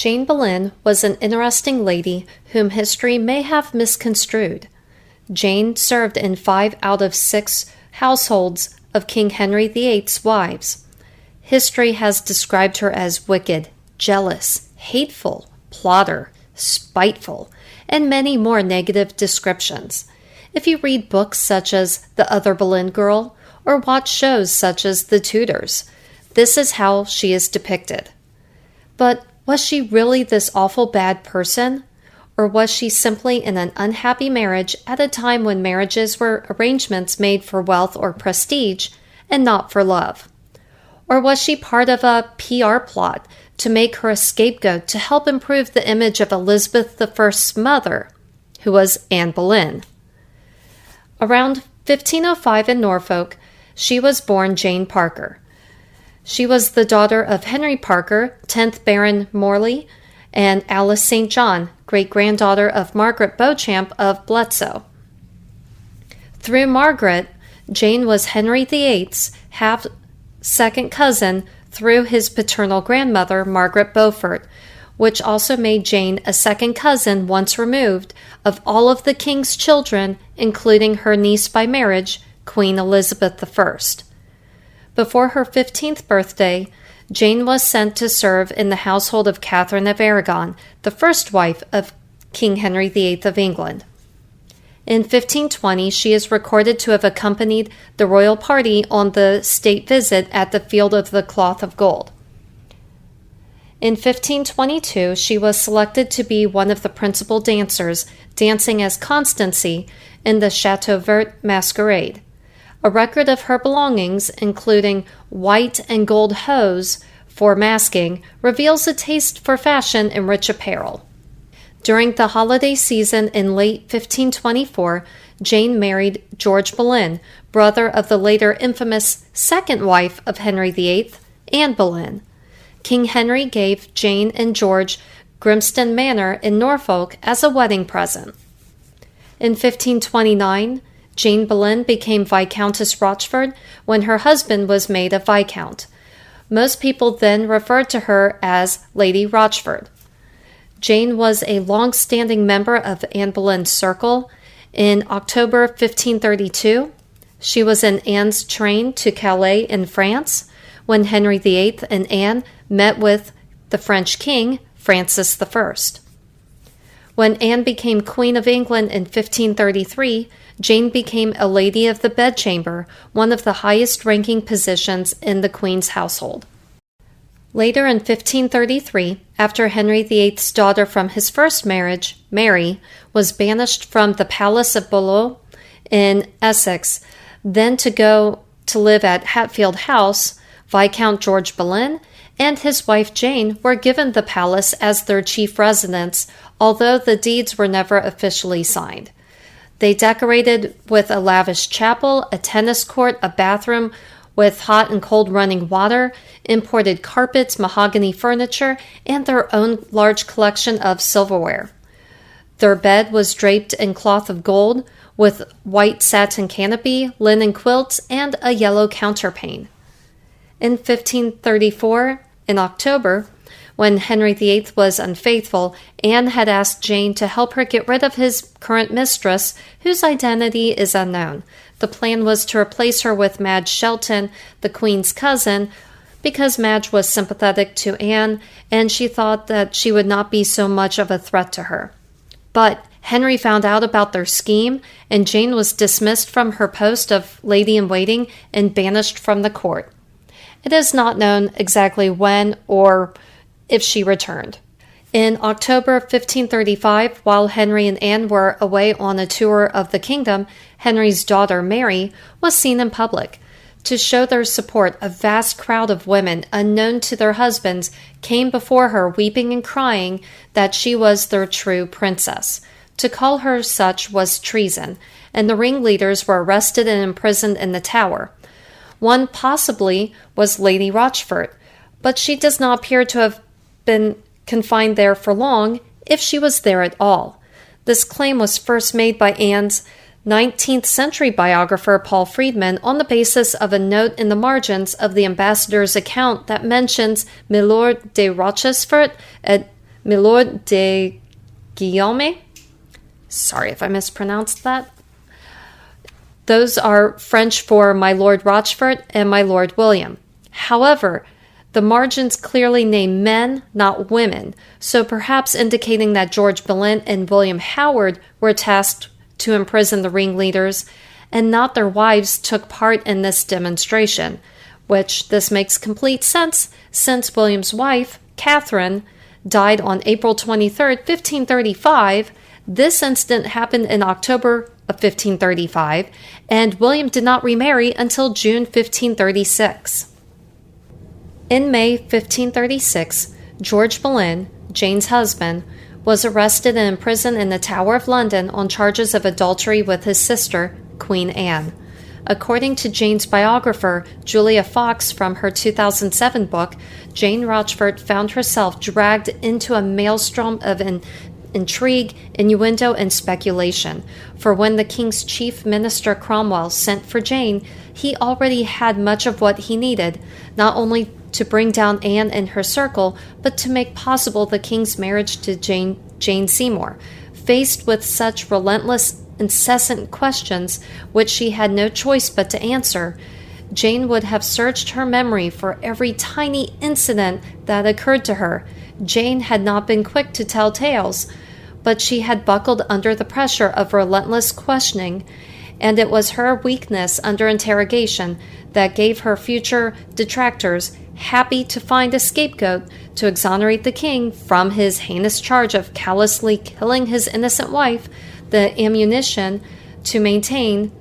Jane Boleyn was an interesting lady whom history may have misconstrued. Jane served in 5 out of 6 households of King Henry VIII's wives. History has described her as wicked, jealous, hateful, plotter, spiteful, and many more negative descriptions. If you read books such as The Other Boleyn Girl or watch shows such as The Tudors, this is how she is depicted. But was she really this awful bad person? Or was she simply in an unhappy marriage at a time when marriages were arrangements made for wealth or prestige and not for love? Or was she part of a PR plot to make her a scapegoat to help improve the image of Elizabeth I's mother, who was Anne Boleyn? Around 1505 in Norfolk, she was born Jane Parker. She was the daughter of Henry Parker, 10th Baron Morley, and Alice St. John, great-granddaughter of Margaret Beauchamp of Bletsoe. Through Margaret, Jane was Henry VIII's half-second cousin through his paternal grandmother, Margaret Beaufort, which also made Jane a second cousin once removed of all of the king's children, including her niece by marriage, Queen Elizabeth I. Before her 15th birthday, Jane was sent to serve in the household of Catherine of Aragon, the first wife of King Henry VIII of England. In 1520, she is recorded to have accompanied the royal party on the state visit at the Field of the Cloth of Gold. In 1522, she was selected to be one of the principal dancers, dancing as Constancy in the Chateau Vert masquerade. A record of her belongings, including white and gold hose for masking, reveals a taste for fashion and rich apparel. During the holiday season in late 1524, Jane married George Boleyn, brother of the later infamous second wife of Henry VIII, Anne Boleyn. King Henry gave Jane and George Grimston Manor in Norfolk as a wedding present. In 1529, Jane Boleyn became Viscountess Rochford when her husband was made a Viscount. Most people then referred to her as Lady Rochford. Jane was a long-standing member of Anne Boleyn's circle. In October 1532, she was in Anne's train to Calais in France when Henry VIII and Anne met with the French king, Francis I. When Anne became Queen of England in 1533, Jane became a Lady of the Bedchamber, one of the highest-ranking positions in the Queen's household. Later in 1533, after Henry VIII's daughter from his first marriage, Mary, was banished from the Palace of Boulogne in Essex, then to go to live at Hatfield House, Viscount George Boleyn and his wife Jane were given the palace as their chief residence, although the deeds were never officially signed. They decorated with a lavish chapel, a tennis court, a bathroom with hot and cold running water, imported carpets, mahogany furniture, and their own large collection of silverware. Their bed was draped in cloth of gold with white satin canopy, linen quilts, and a yellow counterpane. In 1534, in October, when Henry VIII was unfaithful, Anne had asked Jane to help her get rid of his current mistress, whose identity is unknown. The plan was to replace her with Madge Shelton, the Queen's cousin, because Madge was sympathetic to Anne, and she thought that she would not be so much of a threat to her. But Henry found out about their scheme, and Jane was dismissed from her post of lady-in-waiting and banished from the court. It is not known exactly when or if she returned. In October 1535, while Henry and Anne were away on a tour of the kingdom, Henry's daughter, Mary, was seen in public. To show their support, a vast crowd of women, unknown to their husbands, came before her weeping and crying that she was their true princess. To call her such was treason, and the ringleaders were arrested and imprisoned in the Tower. One possibly was Lady Rochford, but she does not appear to have been confined there for long, if she was there at all. This claim was first made by Anne's 19th century biographer Paul Friedman on the basis of a note in the margins of the ambassador's account that mentions Milord de Rochesfort, a Milord de Guillaume. Sorry if I mispronounced that. Those are French for my Lord Rochford and my Lord William. However, the margins clearly name men, not women, so perhaps indicating that George Boleyn and William Howard were tasked to imprison the ringleaders, and not their wives took part in this demonstration, which this makes complete sense since William's wife, Catherine, died on April 23, 1535. This incident happened in October of 1535, and William did not remarry until June 1536. In May 1536, George Boleyn, Jane's husband, was arrested and imprisoned in the Tower of London on charges of adultery with his sister, Queen Anne. According to Jane's biographer, Julia Fox, from her 2007 book, Jane Rochford found herself dragged into a maelstrom of intrigue, innuendo, and speculation. For when the king's chief minister Cromwell sent for Jane, he already had much of what he needed, not only to bring down Anne and her circle, but to make possible the king's marriage to Jane Seymour. Faced with such relentless, incessant questions, which she had no choice but to answer, Jane would have searched her memory for every tiny incident that occurred to her. Jane had not been quick to tell tales, but she had buckled under the pressure of relentless questioning, and it was her weakness under interrogation that gave her future detractors, happy to find a scapegoat to exonerate the king from his heinous charge of callously killing his innocent wife, the ammunition to maintain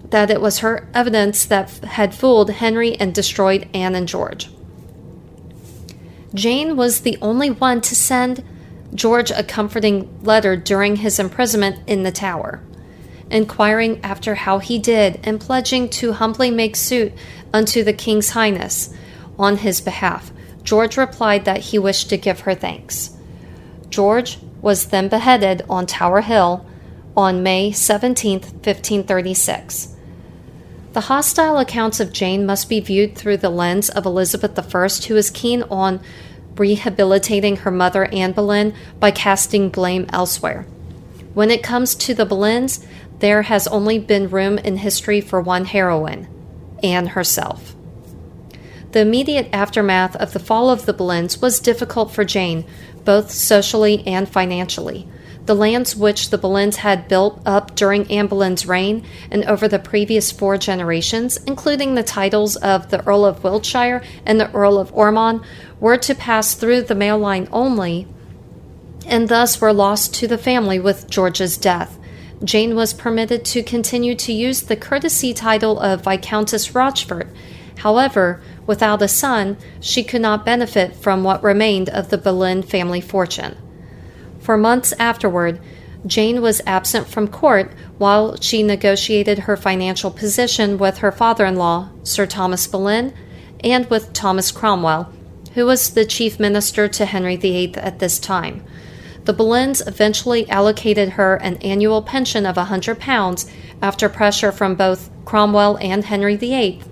that it was her evidence that had fooled Henry and destroyed Anne and George. Jane was the only one to send George a comforting letter during his imprisonment in the Tower, inquiring after how he did and pledging to humbly make suit unto the King's Highness on his behalf. George replied that he wished to give her thanks. George was then beheaded on Tower Hill on May 17, 1536. The hostile accounts of Jane must be viewed through the lens of Elizabeth I, who is keen on rehabilitating her mother Anne Boleyn by casting blame elsewhere. When it comes to the Boleyns, there has only been room in history for one heroine, Anne herself. The immediate aftermath of the fall of the Boleyns was difficult for Jane, both socially and financially. The lands which the Boleyns had built up during Anne Boleyn's reign and over the previous 4 generations, including the titles of the Earl of Wiltshire and the Earl of Ormond, were to pass through the male line only, and thus were lost to the family with George's death. Jane was permitted to continue to use the courtesy title of Viscountess Rochford. However, without a son, she could not benefit from what remained of the Boleyn family fortune. For months afterward, Jane was absent from court while she negotiated her financial position with her father-in-law, Sir Thomas Boleyn, and with Thomas Cromwell, who was the chief minister to Henry VIII at this time. The Boleyns eventually allocated her an annual pension of £100 after pressure from both Cromwell and Henry VIII,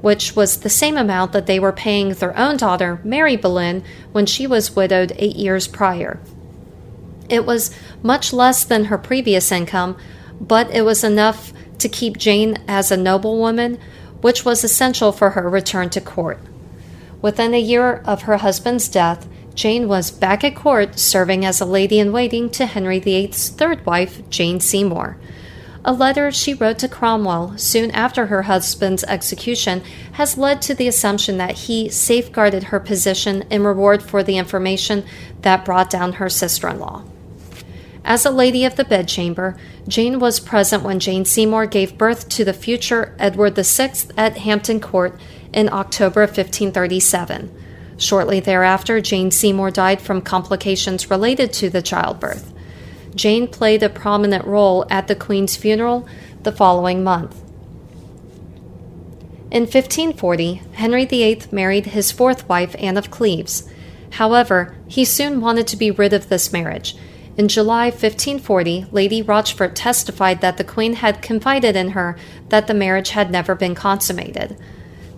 which was the same amount that they were paying their own daughter, Mary Boleyn, when she was widowed 8 years prior. It was much less than her previous income, but it was enough to keep Jane as a noblewoman, which was essential for her return to court. Within a year of her husband's death, Jane was back at court serving as a lady-in-waiting to Henry VIII's third wife, Jane Seymour. A letter she wrote to Cromwell soon after her husband's execution has led to the assumption that he safeguarded her position in reward for the information that brought down her sister-in-law. As a lady of the bedchamber, Jane was present when Jane Seymour gave birth to the future Edward VI at Hampton Court in October of 1537. Shortly thereafter, Jane Seymour died from complications related to the childbirth. Jane played a prominent role at the Queen's funeral the following month. In 1540, Henry VIII married his fourth wife, Anne of Cleves. However, he soon wanted to be rid of this marriage. In July 1540, Lady Rochford testified that the Queen had confided in her that the marriage had never been consummated.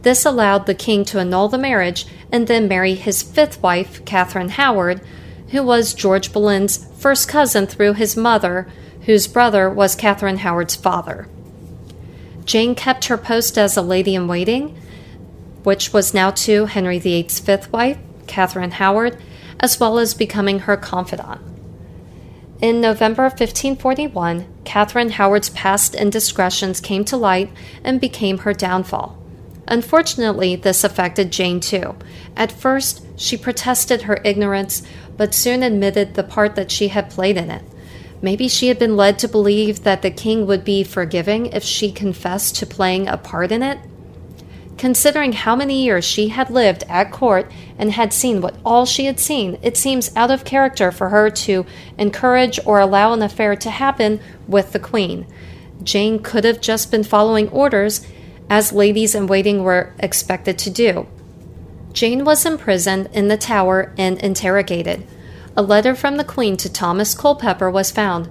This allowed the king to annul the marriage and then marry his fifth wife, Catherine Howard, who was George Boleyn's first cousin through his mother, whose brother was Catherine Howard's father. Jane kept her post as a lady-in-waiting, which was now to Henry VIII's fifth wife, Catherine Howard, as well as becoming her confidant. In November of 1541, Catherine Howard's past indiscretions came to light and became her downfall. Unfortunately, this affected Jane too. At first, she protested her ignorance, but soon admitted the part that she had played in it. Maybe she had been led to believe that the king would be forgiving if she confessed to playing a part in it. Considering how many years she had lived at court and had seen what all she had seen, it seems out of character for her to encourage or allow an affair to happen with the queen. Jane could have just been following orders, as ladies-in-waiting were expected to do. Jane was imprisoned in the Tower and interrogated. A letter from the Queen to Thomas Culpeper was found.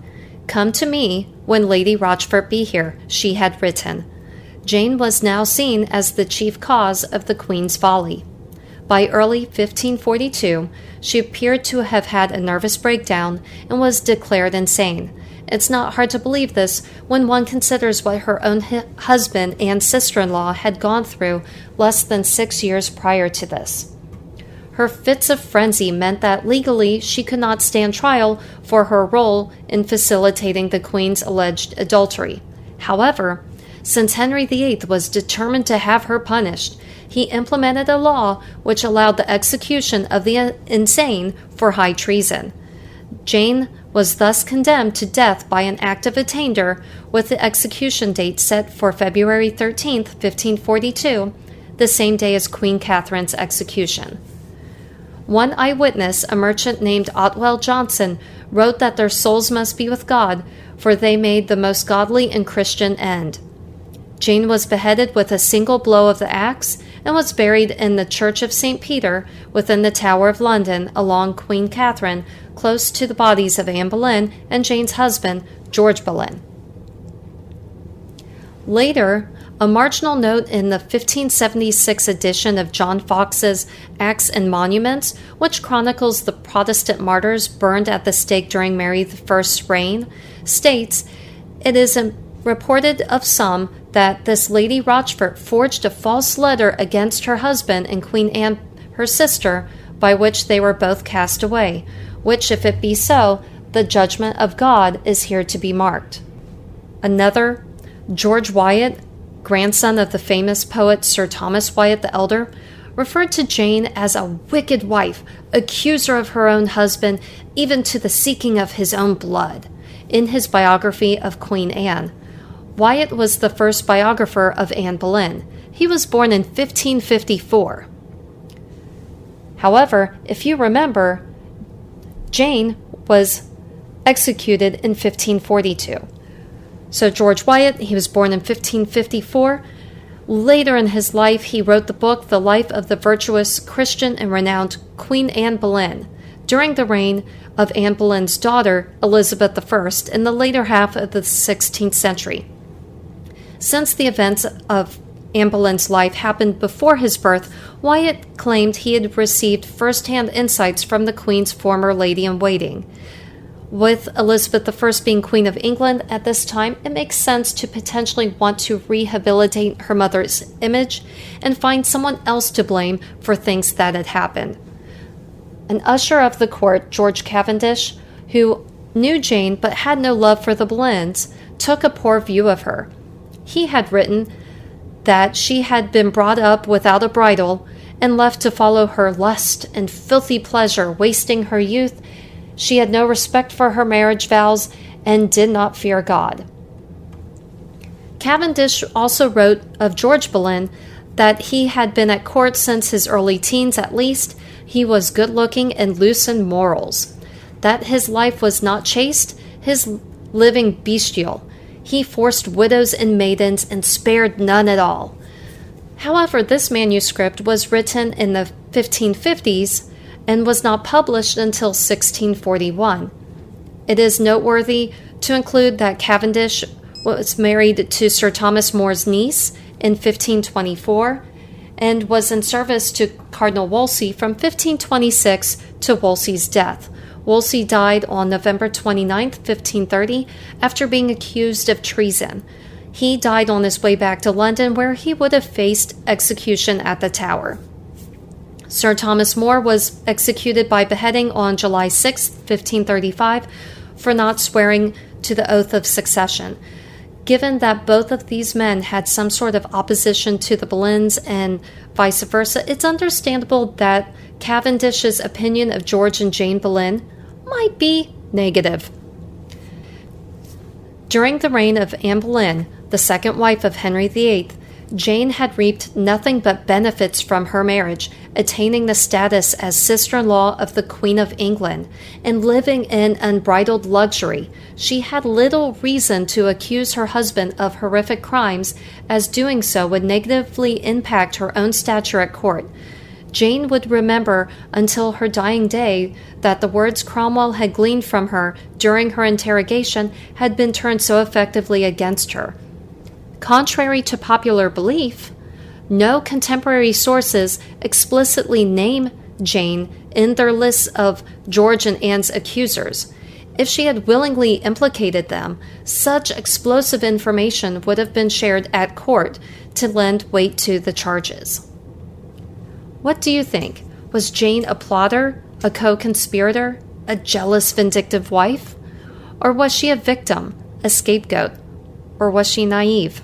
"Come to me when Lady Rochford be here," she had written. Jane was now seen as the chief cause of the Queen's folly. By early 1542, she appeared to have had a nervous breakdown and was declared insane. It's not hard to believe this when one considers what her own husband and sister-in-law had gone through less than 6 years prior to this. Her fits of frenzy meant that legally she could not stand trial for her role in facilitating the Queen's alleged adultery. However, since Henry VIII was determined to have her punished, he implemented a law which allowed the execution of the insane for high treason. Jane was thus condemned to death by an act of attainder, with the execution date set for February 13th, 1542, the same day as Queen Catherine's execution. One eyewitness, a merchant named Otwell Johnson, wrote that their souls must be with God, for they made the most godly and Christian end. Jane was beheaded with a single blow of the axe and was buried in the Church of St. Peter within the Tower of London along Queen Catherine, close to the bodies of Anne Boleyn and Jane's husband, George Boleyn. Later, a marginal note in the 1576 edition of John Fox's Acts and Monuments, which chronicles the Protestant martyrs burned at the stake during Mary I's reign, states, "It is reported of some that this Lady Rochford forged a false letter against her husband and Queen Anne, her sister, by which they were both cast away, which, if it be so, the judgment of God is here to be marked." Another, George Wyatt, grandson of the famous poet Sir Thomas Wyatt the Elder, referred to Jane as a wicked wife, accuser of her own husband, even to the seeking of his own blood, in his biography of Queen Anne. Wyatt was the first biographer of Anne Boleyn. He was born in 1554. However, if you remember, Jane was executed in 1542. So George Wyatt, he was born in 1554. Later in his life, he wrote the book The Life of the Virtuous, Christian, and Renowned Queen Anne Boleyn, during the reign of Anne Boleyn's daughter, Elizabeth I, in the later half of the 16th century. Since the events of Anne Boleyn's life happened before his birth, Wyatt claimed he had received first-hand insights from the Queen's former lady-in-waiting. With Elizabeth I being Queen of England at this time, it makes sense to potentially want to rehabilitate her mother's image and find someone else to blame for things that had happened. An usher of the court, George Cavendish, who knew Jane but had no love for the Boleyns, took a poor view of her. He had written that she had been brought up without a bridle and left to follow her lust and filthy pleasure, wasting her youth. She had no respect for her marriage vows and did not fear God. Cavendish also wrote of George Boleyn that he had been at court since his early teens at least. He was good-looking and loose in morals. That his life was not chaste, his living bestial. He forced widows and maidens and spared none at all. However, this manuscript was written in the 1550s and was not published until 1641. It is noteworthy to include that Cavendish was married to Sir Thomas More's niece in 1524 and was in service to Cardinal Wolsey from 1526 to Wolsey's death. Wolsey died on November 29, 1530, after being accused of treason. He died on his way back to London, where he would have faced execution at the Tower. Sir Thomas More was executed by beheading on July 6, 1535, for not swearing to the oath of succession. Given that both of these men had some sort of opposition to the Boleyns and vice versa, it's understandable that Cavendish's opinion of George and Jane Boleyn might be negative. During the reign of Anne Boleyn, the second wife of Henry VIII, Jane had reaped nothing but benefits from her marriage, attaining the status as sister-in-law of the Queen of England, and living in unbridled luxury. She had little reason to accuse her husband of horrific crimes, as doing so would negatively impact her own stature at court. Jane would remember until her dying day that the words Cromwell had gleaned from her during her interrogation had been turned so effectively against her. Contrary to popular belief, no contemporary sources explicitly name Jane in their lists of George and Anne's accusers. If she had willingly implicated them, such explosive information would have been shared at court to lend weight to the charges. What do you think? Was Jane a plotter, a co-conspirator, a jealous, vindictive wife? Or was she a victim, a scapegoat? Or was she naive?